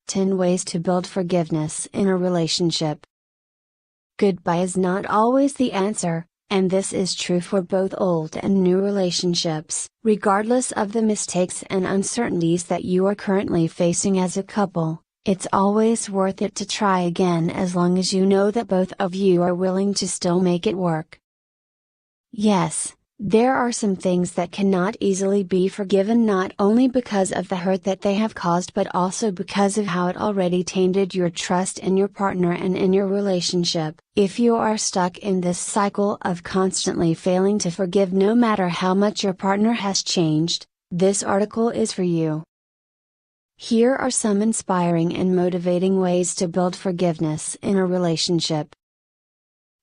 10 Ways to Build Forgiveness in a Relationship. Goodbye is not always the answer, and this is true for both old and new relationships. Regardless of the mistakes and uncertainties that you are currently facing as a couple, it's always worth it to try again as long as you know that both of you are willing to still make it work. Yes, there are some things that cannot easily be forgiven, not only because of the hurt that they have caused but also because of how it already tainted your trust in your partner and in your relationship. If you are stuck in this cycle of constantly failing to forgive no matter how much your partner has changed, this article is for you. Here are some inspiring and motivating ways to build forgiveness in a relationship.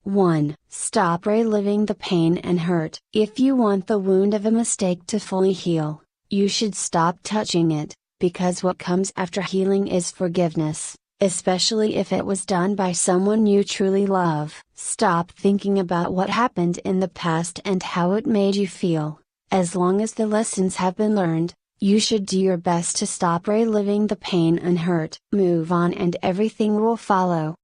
1. Stop reliving the pain and hurt. If you want the wound of a mistake to fully heal, you should stop touching it, because what comes after healing is forgiveness, especially if it was done by someone you truly love. Stop thinking about what happened in the past and how it made you feel. As long as the lessons have been learned, you should do your best to stop reliving the pain and hurt. Move on and everything will follow.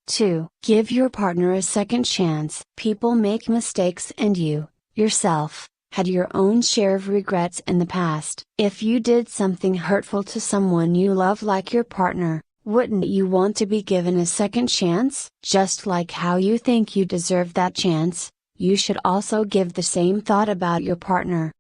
2. Give your partner a second chance. People make mistakes and you, yourself, had your own share of regrets in the past. If you did something hurtful to someone you love like your partner, wouldn't you want to be given a second chance? Just like how you think you deserve that chance, you should also give the same thought about your partner.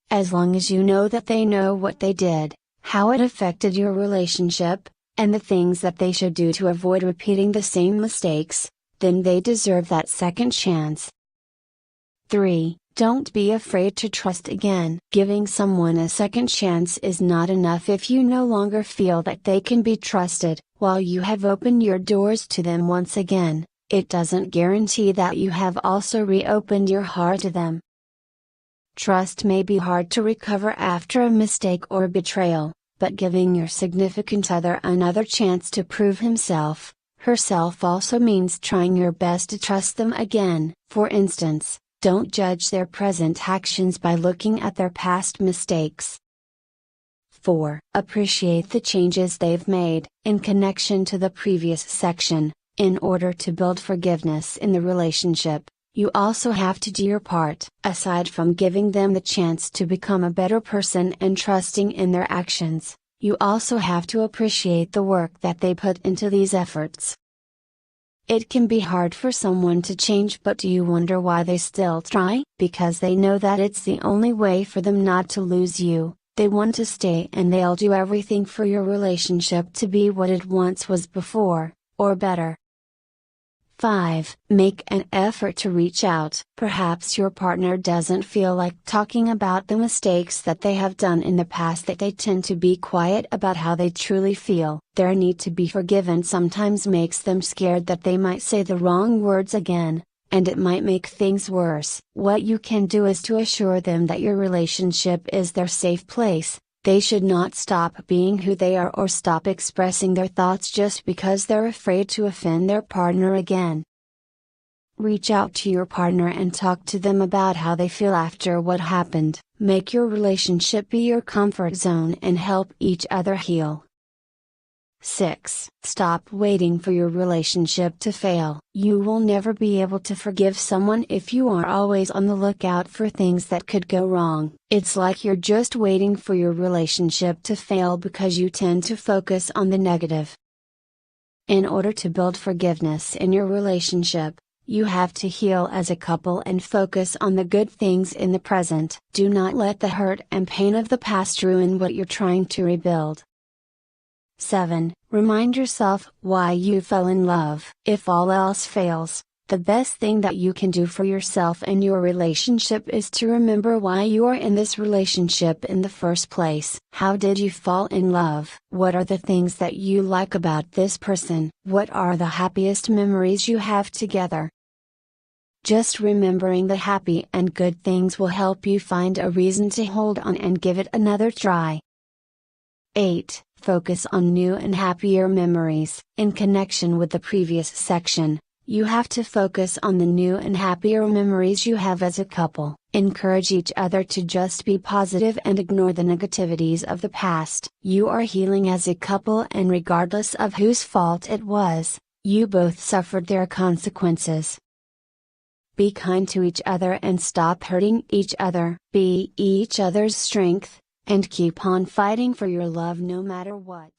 As long as you know that they know what they did, how it affected your relationship, and the things that they should do to avoid repeating the same mistakes, then they deserve that second chance. 3. Don't be afraid to trust again. Giving someone a second chance is not enough if you no longer feel that they can be trusted. While you have opened your doors to them once again, it doesn't guarantee that you have also reopened your heart to them. Trust may be hard to recover after a mistake or betrayal, but giving your significant other another chance to prove himself, herself also means trying your best to trust them again. For instance, don't judge their present actions by looking at their past mistakes. 4. Appreciate the changes they've made. In connection to the previous section, in order to build forgiveness in the relationship, you also have to do your part. Aside from giving them the chance to become a better person and trusting in their actions, you also have to appreciate the work that they put into these efforts. It can be hard for someone to change, but do you wonder why they still try? Because they know that it's the only way for them not to lose you. They want to stay and they'll do everything for your relationship to be what it once was before, or better. 5. Make an effort to reach out. Perhaps your partner doesn't feel like talking about the mistakes that they have done in the past, that they tend to be quiet about how they truly feel. Their need to be forgiven sometimes makes them scared that they might say the wrong words again, and it might make things worse. What you can do is to assure them that your relationship is their safe place. They should not stop being who they are or stop expressing their thoughts just because they're afraid to offend their partner again. Reach out to your partner and talk to them about how they feel after what happened. Make your relationship be your comfort zone and help each other heal. 6. Stop waiting for your relationship to fail. You will never be able to forgive someone if you are always on the lookout for things that could go wrong. It's like you're just waiting for your relationship to fail because you tend to focus on the negative. In order to build forgiveness in your relationship, you have to heal as a couple and focus on the good things in the present. Do not let the hurt and pain of the past ruin what you're trying to rebuild. 7. Remind yourself why you fell in love. If all else fails, the best thing that you can do for yourself and your relationship is to remember why you are in this relationship in the first place. How did you fall in love? What are the things that you like about this person? What are the happiest memories you have together? Just remembering the happy and good things will help you find a reason to hold on and give it another try. 8. Focus on new and happier memories. In connection with the previous section, You have to focus on the new and happier memories you have as a couple. Encourage each other to just be positive and ignore the negativities of the past. You are healing as a couple, and regardless of whose fault it was, you both suffered their consequences. Be kind to each other and stop hurting each other. Be each other's strength, and keep on fighting for your love no matter what.